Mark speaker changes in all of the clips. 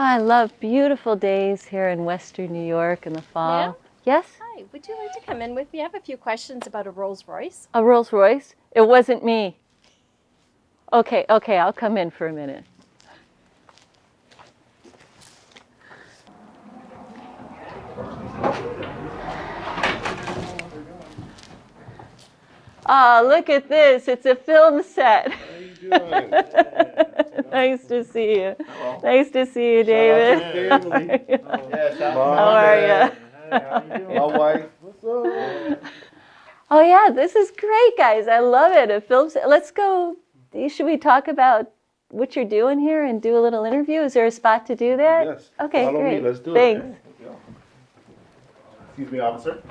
Speaker 1: I love beautiful days here in Western New York in the fall. Yes?
Speaker 2: Hi, would you like to come in with me? I have a few questions about a Rolls Royce.
Speaker 1: A Rolls Royce? It wasn't me. Okay, I'll come in for a minute. Oh, look at this. It's a film set.
Speaker 3: How you doing?
Speaker 1: Nice to see you.
Speaker 3: Hello.
Speaker 1: Nice to see you, David.
Speaker 3: How
Speaker 1: are you?
Speaker 3: My wife. What's up?
Speaker 1: Oh yeah, this is great, guys. I love it. A film set. Let's go. Should we talk about what you're doing here and do a little interview? Is there a spot to do that?
Speaker 3: Yes.
Speaker 1: Okay,
Speaker 3: Follow
Speaker 1: great.
Speaker 3: me. Let's do
Speaker 1: Thanks.
Speaker 3: it. Excuse me, officer.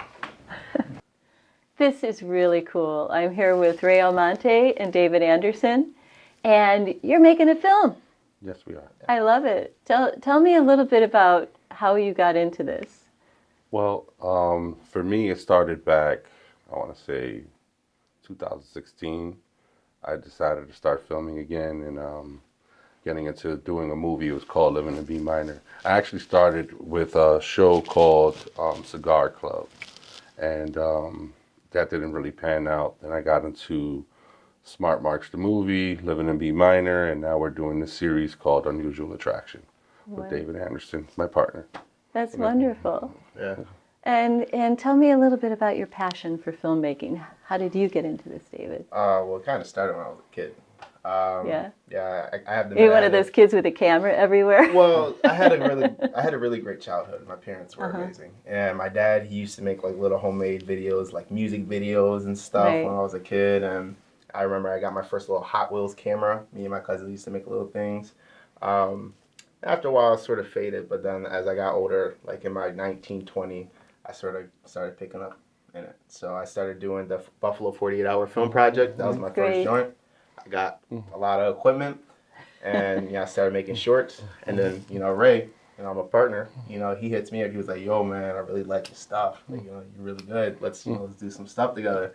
Speaker 1: This is really cool. I'm here with Ray Almonte and David Anderson, and you're making a film.
Speaker 3: Yes, we are.
Speaker 1: I love it. Tell me a little bit about how you got into this.
Speaker 3: Well, for me, it started back, I want to say, 2016. I decided to start filming again and getting into doing a movie. It was called Living in B Minor. I actually started with a show called Cigar Club, and that didn't really pan out. Then I got into Smart Marks the movie, Living in B Minor, and now we're doing this series called Unusual Attraction with David Anderson, my partner.
Speaker 1: That's wonderful.
Speaker 3: Yeah.
Speaker 1: And tell me a little bit about your passion for filmmaking. How did you get into this, David?
Speaker 4: Well, it kind of started when I was a kid.
Speaker 1: Yeah.
Speaker 4: Yeah, I have the.
Speaker 1: You're one of those kids with a camera everywhere.
Speaker 4: Well, I had a really great childhood. My parents were amazing, and my dad, he used to make like little homemade videos, like music videos and stuff
Speaker 1: Right.
Speaker 4: when I was a kid. And I remember I got my first little Hot Wheels camera. Me and my cousins used to make little things. After a while, it sort of faded, but then as I got older, like in my 1920, I sort of started picking up in it. So I started doing the Buffalo 48-hour film project. That was my
Speaker 1: Great.
Speaker 4: first joint. I got a lot of equipment, and I started making shorts. And then Ray, my partner, he hits me up. He was like, "Yo, man, I really like your stuff. Like, you're really good. Let's let's do some stuff together."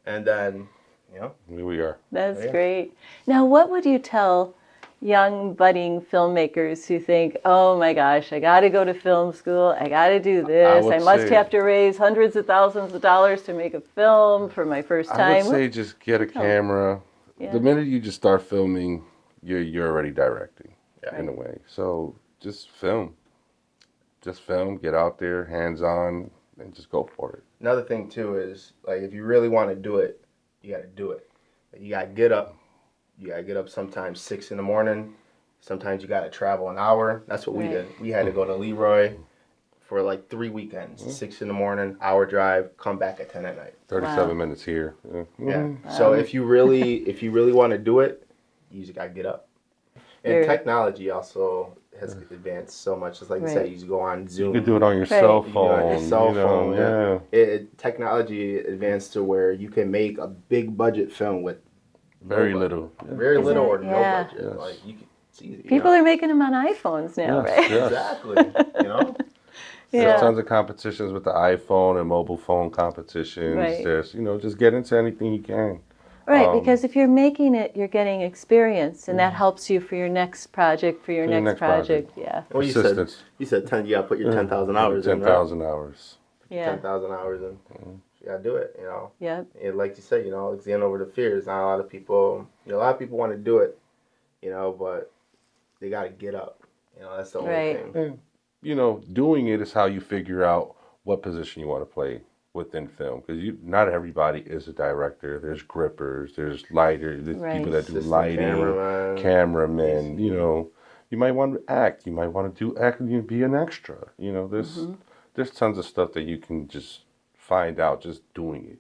Speaker 4: And then
Speaker 3: Here we are.
Speaker 1: That's
Speaker 4: Yeah.
Speaker 1: great. Now, what would you tell young budding filmmakers who think, oh my gosh, I got to go to film school, I got to do this, I
Speaker 3: would
Speaker 1: must
Speaker 3: say-
Speaker 1: have to raise hundreds of thousands of dollars to make a film for my first
Speaker 3: I
Speaker 1: time?
Speaker 3: would say just get a camera.
Speaker 1: Yeah.
Speaker 3: The minute you just start filming, you're already directing in a
Speaker 1: Right.
Speaker 3: way. So just film. Just film, get out there, hands on, and just go for it.
Speaker 4: another thing too is like if you really want to do it, you got to do it. Like, you got to get up. You got to get up sometimes 6 in the morning. Sometimes you got to travel an hour. That's what we
Speaker 1: Right.
Speaker 4: did. We had to go to Leroy for like 3 weekends. 6 in the morning, hour drive, come back at 10 at night.
Speaker 3: 37 minutes here.
Speaker 4: Yeah. So if you really want to do it, you just got to get up. And
Speaker 1: You're-
Speaker 4: technology also has advanced so much. Just like you
Speaker 1: Right.
Speaker 4: said, you just go on Zoom.
Speaker 3: You could do it on your
Speaker 1: Right.
Speaker 3: cell
Speaker 4: You can do it on
Speaker 3: phone.
Speaker 4: your cell
Speaker 3: you know,
Speaker 4: phone,
Speaker 3: yeah.
Speaker 4: Technology advanced to where you can make a big budget film with
Speaker 3: Very
Speaker 4: no budget.
Speaker 3: little. Yeah.
Speaker 4: Very
Speaker 1: Isn't
Speaker 4: little
Speaker 1: it?
Speaker 4: or no
Speaker 1: Yeah.
Speaker 4: budget.
Speaker 3: Yes.
Speaker 4: Like you can, it's easy.
Speaker 1: People are making them on iPhones now,
Speaker 3: Yes,
Speaker 1: right?
Speaker 3: yes.
Speaker 4: Exactly.
Speaker 1: Yeah.
Speaker 3: There's tons of competitions with the iPhone and mobile phone competitions.
Speaker 1: Right.
Speaker 3: There's, just get into anything you can.
Speaker 1: Right, because if you're making it, you're getting experience, and that helps you for your next project, for your
Speaker 3: For your
Speaker 1: next
Speaker 3: next project.
Speaker 1: project. Yeah.
Speaker 4: Well,
Speaker 3: Assistance.
Speaker 4: you said 10. You gotta put your 10,000 hours in.
Speaker 3: 10,000 hours.
Speaker 1: Yeah.
Speaker 4: 10,000 hours in. You gotta do it.
Speaker 1: Yep.
Speaker 4: And like you said, it's getting over the fears. Not a lot of people. A lot of people want to do it. But they gotta get up. That's the only
Speaker 1: Right.
Speaker 4: thing.
Speaker 3: And, doing it is how you figure out what position you want to play within film. Because not everybody is a director. There's grippers, there's lighters, there's
Speaker 1: Right.
Speaker 3: people that do
Speaker 4: Assistant
Speaker 3: lighting, cameramen. You might want to act. You might want to do act. Be an extra. There's tons of stuff that you can just find out just doing it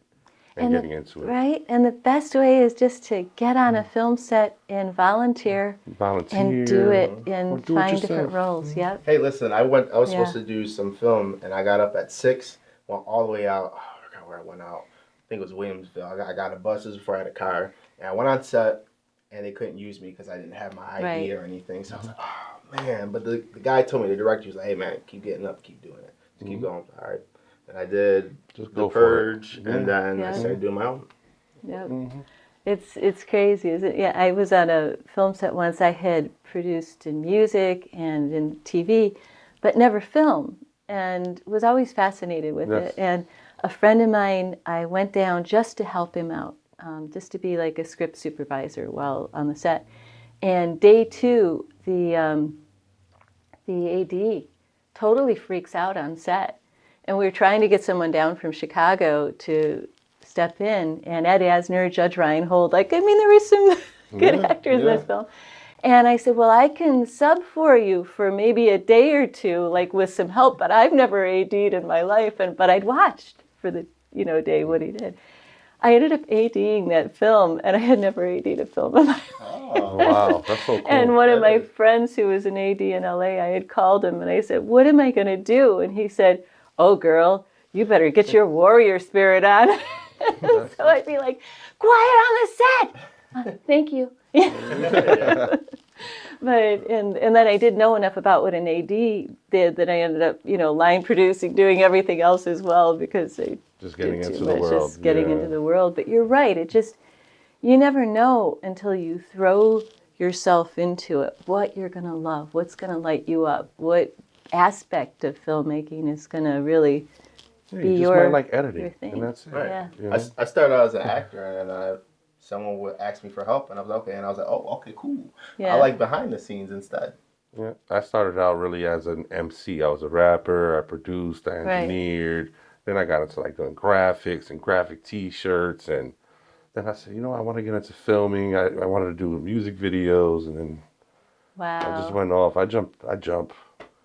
Speaker 3: and getting into it.
Speaker 1: Right, and the best way is just to get on a film set and volunteer
Speaker 3: Volunteer
Speaker 1: and do it
Speaker 3: or
Speaker 1: and
Speaker 3: do it
Speaker 1: find different
Speaker 3: yourself.
Speaker 1: roles. Yep.
Speaker 4: Hey, listen. I was
Speaker 1: Yeah.
Speaker 4: supposed to do some film, and I got up at 6. Went all the way out. Oh, I forgot where I went out. I think it was Williamsville. I got a buses before I had a car, and I went on set, and they couldn't use me because I didn't have my ID
Speaker 1: Right.
Speaker 4: or anything. So I was like, oh man. But the guy told me, the director was like, hey man, keep getting up, keep doing it, just keep going. All right. And I did
Speaker 3: Just
Speaker 4: The
Speaker 3: go for it.
Speaker 4: Purge,
Speaker 3: Yeah.
Speaker 4: and then
Speaker 1: Yeah.
Speaker 4: I started doing my own.
Speaker 1: Yep. It's crazy, isn't it? Yeah, I was on a film set once. I had produced in music and in TV, but never film, and was always fascinated with
Speaker 3: Yes.
Speaker 1: it. And a friend of mine, I went down just to help him out, just to be like a script supervisor while on the set. And day two, the AD totally freaks out on set. And we were trying to get someone down from Chicago to step in, and Ed Asner, Judge Reinhold, like, I mean, there were some good actors in this film. And I said, well, I can sub for you for maybe a day or two, like with some help, but I've never AD'd in my life. But I'd watched for the, day what he did. I ended up ADing that film, and I had never AD'd a film in my life.
Speaker 3: Oh, wow, that's so cool.
Speaker 1: And one of my friends who was an AD in LA, I had called him and I said, what am I going to do? And he said, oh, girl, you better get your warrior spirit on. So I'd be like, quiet on the set. Thank you. But and then I didn't know enough about what an AD did that I ended up, line producing, doing everything else as well because I
Speaker 3: Just getting
Speaker 1: did
Speaker 3: into
Speaker 1: too
Speaker 3: the
Speaker 1: much,
Speaker 3: world.
Speaker 1: just getting into the world. But you're right. You never know until you throw yourself into it what you're going to love, what's going to light you up, what aspect of filmmaking is going to really
Speaker 3: Yeah,
Speaker 1: be
Speaker 3: you just
Speaker 1: your,
Speaker 3: might like editing,
Speaker 1: your thing.
Speaker 3: and that's it.
Speaker 4: Right.
Speaker 1: Yeah.
Speaker 3: You know?
Speaker 4: I started out as an actor, and someone would ask me for help, and I was like, okay, and I was like, oh, okay, cool.
Speaker 1: Yeah.
Speaker 4: I like behind the scenes instead.
Speaker 3: Yeah, I started out really as an MC. I was a rapper. I produced. I
Speaker 1: Right.
Speaker 3: engineered. Then I got into like doing graphics and graphic T-shirts, and then I said, I want to get into filming. I wanted to do music videos, and then
Speaker 1: Wow.
Speaker 3: I just went off. I jump.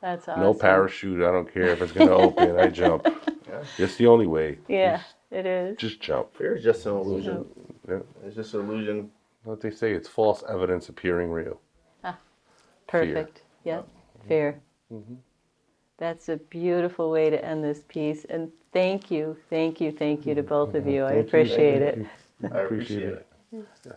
Speaker 1: That's awesome.
Speaker 3: No parachute. I don't care if it's gonna open. I jump.
Speaker 4: Yeah.
Speaker 3: It's the only way.
Speaker 1: Yeah, it is.
Speaker 3: Just jump.
Speaker 4: Fear is just an illusion.
Speaker 3: Yeah.
Speaker 4: It's just an illusion.
Speaker 3: What they say, it's false evidence appearing real.
Speaker 1: Perfect. Yeah, fair. That's a beautiful way to end this piece. And thank you to both of you. I appreciate it.
Speaker 4: I appreciate it.
Speaker 3: Yeah.